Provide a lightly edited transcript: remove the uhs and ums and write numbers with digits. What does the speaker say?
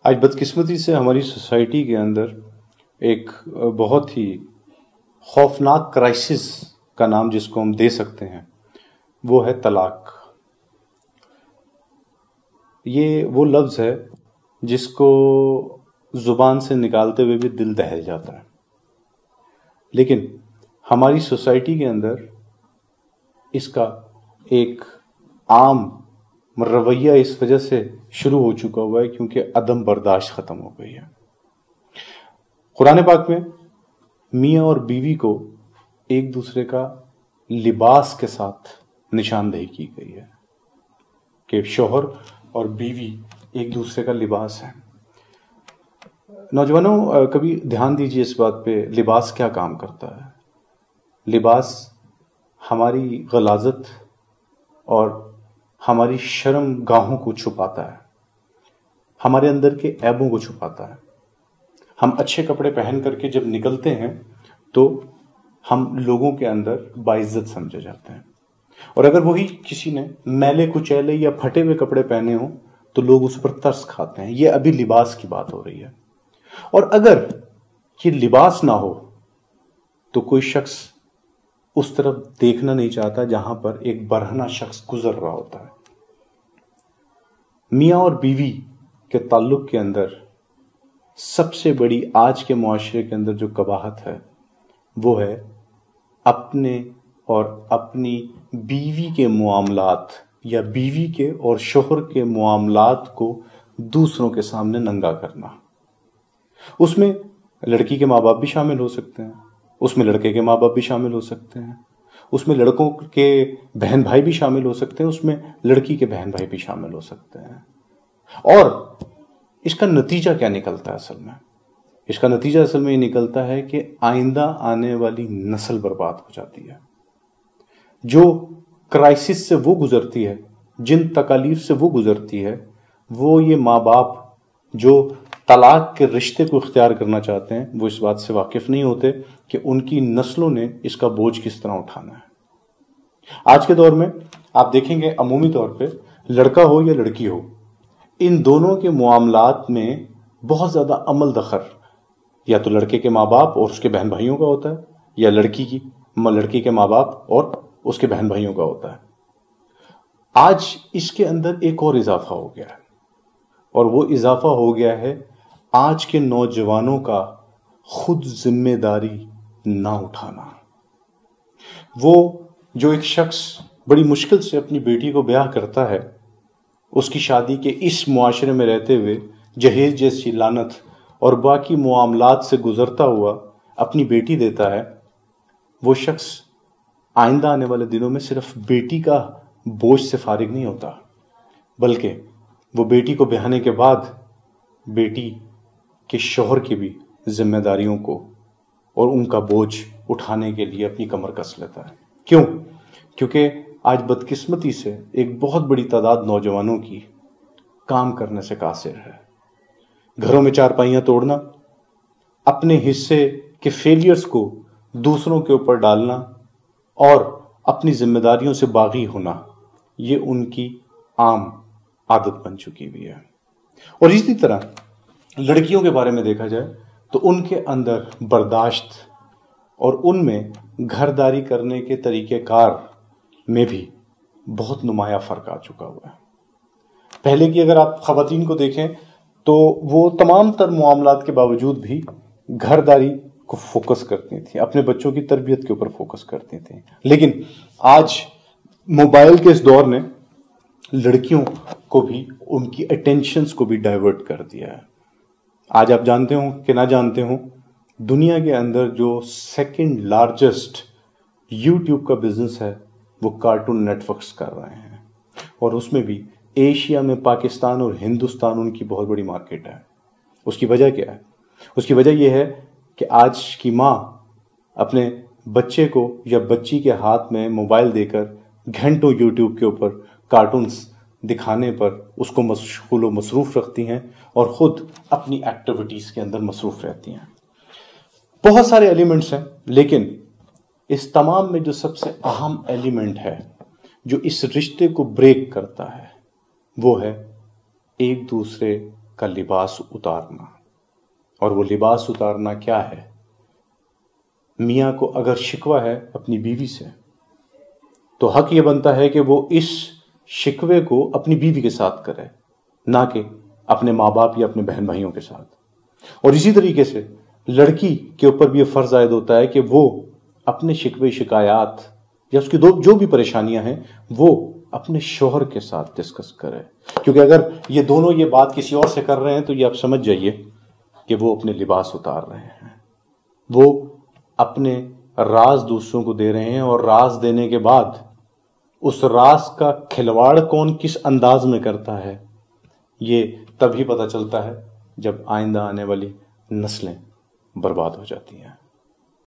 آج بدقسمتی سے ہماری سوسائٹی کے اندر ایک بہت ہی خوفناک کرائسس کا نام جس کو ہم دے سکتے ہیں وہ ہے طلاق۔ یہ وہ لفظ ہے جس کو زبان سے نکالتے ہوئے بھی دل دہل جاتا ہے، لیکن ہماری سوسائٹی کے اندر اس کا ایک عام رویہ اس وجہ سے شروع ہو چکا ہوا ہے کیونکہ عدم برداشت ختم ہو گئی ہے۔ قرآن پاک میں میاں اور بیوی کو ایک دوسرے کا لباس کے ساتھ نشاندہی کی گئی ہے کہ شوہر اور بیوی ایک دوسرے کا لباس ہے۔ نوجوانوں کبھی دھیان دیجیے اس بات پہ، لباس کیا کام کرتا ہے؟ لباس ہماری غلاظت اور ہماری شرم گاہوں کو چھپاتا ہے، ہمارے اندر کے عیبوں کو چھپاتا ہے۔ ہم اچھے کپڑے پہن کر کے جب نکلتے ہیں تو ہم لوگوں کے اندر باعزت سمجھے جاتے ہیں، اور اگر وہی کسی نے میلے کچیلے یا پھٹے ہوئے کپڑے پہنے ہوں تو لوگ اس پر ترس کھاتے ہیں۔ یہ ابھی لباس کی بات ہو رہی ہے، اور اگر یہ لباس نہ ہو تو کوئی شخص اس طرف دیکھنا نہیں چاہتا جہاں پر ایک برہنہ شخص گزر رہا ہوتا ہے۔ میاں اور بیوی کے تعلق کے اندر سب سے بڑی آج کے معاشرے کے اندر جو قباحت ہے وہ ہے اپنے اور اپنی بیوی کے معاملات یا بیوی کے اور شوہر کے معاملات کو دوسروں کے سامنے ننگا کرنا۔ اس میں لڑکی کے ماں باپ بھی شامل ہو سکتے ہیں، اس میں لڑکے کے ماں باپ بھی شامل ہو سکتے ہیں، اس میں لڑکوں کے بہن بھائی بھی شامل ہو سکتے ہیں، اس میں لڑکی کے بہن بھائی بھی شامل ہو سکتے ہیں۔ اور اس کا نتیجہ کیا نکلتا ہے؟ اس کا نتیجہ اصل میں یہ نکلتا ہے کہ آئندہ آنے والی نسل برباد ہو جاتی ہے۔ جو کرائسس سے وہ گزرتی ہے، جن تکالیف سے وہ گزرتی ہے، وہ یہ ماں باپ جو طلاق کے رشتے کو اختیار کرنا چاہتے ہیں وہ اس بات سے واقف نہیں ہوتے کہ ان کی نسلوں نے اس کا بوجھ کس طرح اٹھانا ہے۔ آج کے دور میں آپ دیکھیں گے عمومی طور پہ لڑکا ہو یا لڑکی ہو، ان دونوں کے معاملات میں بہت زیادہ عمل دخل یا تو لڑکے کے ماں باپ اور اس کے بہن بھائیوں کا ہوتا ہے، یا لڑکی کے ماں باپ اور اس کے بہن بھائیوں کا ہوتا ہے۔ آج اس کے اندر ایک اور اضافہ ہو گیا ہے، اور وہ اضافہ ہو گیا ہے آج کے نوجوانوں کا خود ذمہ داری نہ اٹھانا۔ وہ جو ایک شخص بڑی مشکل سے اپنی بیٹی کو بیاہ کرتا ہے، اس کی شادی کے اس معاشرے میں رہتے ہوئے جہیز جیسی لعنت اور باقی معاملات سے گزرتا ہوا اپنی بیٹی دیتا ہے، وہ شخص آئندہ آنے والے دنوں میں صرف بیٹی کا بوجھ سے فارغ نہیں ہوتا، بلکہ وہ بیٹی کو بیاہنے کے بعد بیٹی کے شوہر کی بھی ذمہ داریوں کو اور ان کا بوجھ اٹھانے کے لیے اپنی کمر کس لیتا ہے۔ کیوں؟ کیونکہ آج بدقسمتی سے ایک بہت بڑی تعداد نوجوانوں کی کام کرنے سے قاصر ہے۔ گھروں میں چارپائیاں توڑنا، اپنے حصے کے فیلئرز کو دوسروں کے اوپر ڈالنا اور اپنی ذمہ داریوں سے باغی ہونا، یہ ان کی عام عادت بن چکی ہوئی ہے۔ اور اسی طرح لڑکیوں کے بارے میں دیکھا جائے تو ان کے اندر برداشت اور ان میں گھرداری کرنے کے طریقہ کار میں بھی بہت نمایاں فرق آ چکا ہوا ہے۔ پہلے کی اگر آپ خواتین کو دیکھیں تو وہ تمام تر معاملات کے باوجود بھی گھرداری کو فوکس کرتی تھیں، اپنے بچوں کی تربیت کے اوپر فوکس کرتی تھیں، لیکن آج موبائل کے اس دور نے لڑکیوں کو بھی ان کی اٹینشنز کو بھی ڈائیورٹ کر دیا ہے۔ آج آپ جانتے ہوں کہ نہ جانتے ہوں، دنیا کے اندر جو سیکنڈ لارجسٹ یوٹیوب کا بزنس ہے وہ کارٹون نیٹ ورکس کر رہے ہیں، اور اس میں بھی ایشیا میں پاکستان اور ہندوستان ان کی بہت بڑی مارکیٹ ہے۔ اس کی وجہ کیا ہے؟ اس کی وجہ یہ ہے کہ آج کی ماں اپنے بچے کو یا بچی کے ہاتھ میں موبائل دے کر گھنٹوں یوٹیوب کے اوپر کارٹونز دکھانے پر اس کو مشغول و مصروف رکھتی ہیں اور خود اپنی ایکٹیویٹیز کے اندر مصروف رہتی ہیں۔ بہت سارے ایلیمنٹس ہیں، لیکن اس تمام میں جو سب سے اہم ایلیمنٹ ہے جو اس رشتے کو بریک کرتا ہے وہ ہے ایک دوسرے کا لباس اتارنا. اور وہ لباس اتارنا کیا ہے؟ میاں کو اگر شکوہ ہے اپنی بیوی سے تو حق یہ بنتا ہے کہ وہ اس شکوے کو اپنی بیوی کے ساتھ کرے، نہ کہ اپنے ماں باپ یا اپنے بہن بھائیوں کے ساتھ. اور اسی طریقے سے لڑکی کے اوپر بھی یہ فرض عائد ہوتا ہے کہ وہ اپنے شکوے شکایات یا اس کی جو بھی پریشانیاں ہیں وہ اپنے شوہر کے ساتھ ڈسکس کرے. کیونکہ اگر یہ دونوں یہ بات کسی اور سے کر رہے ہیں تو یہ آپ سمجھ جائیے کہ وہ اپنے لباس اتار رہے ہیں، وہ اپنے راز دوسروں کو دے رہے ہیں. اور راز دینے کے بعد اس راز کا کھلواڑ کون کس انداز میں کرتا ہے یہ تبھی پتہ چلتا ہے جب آئندہ آنے والی نسلیں برباد ہو جاتی ہیں.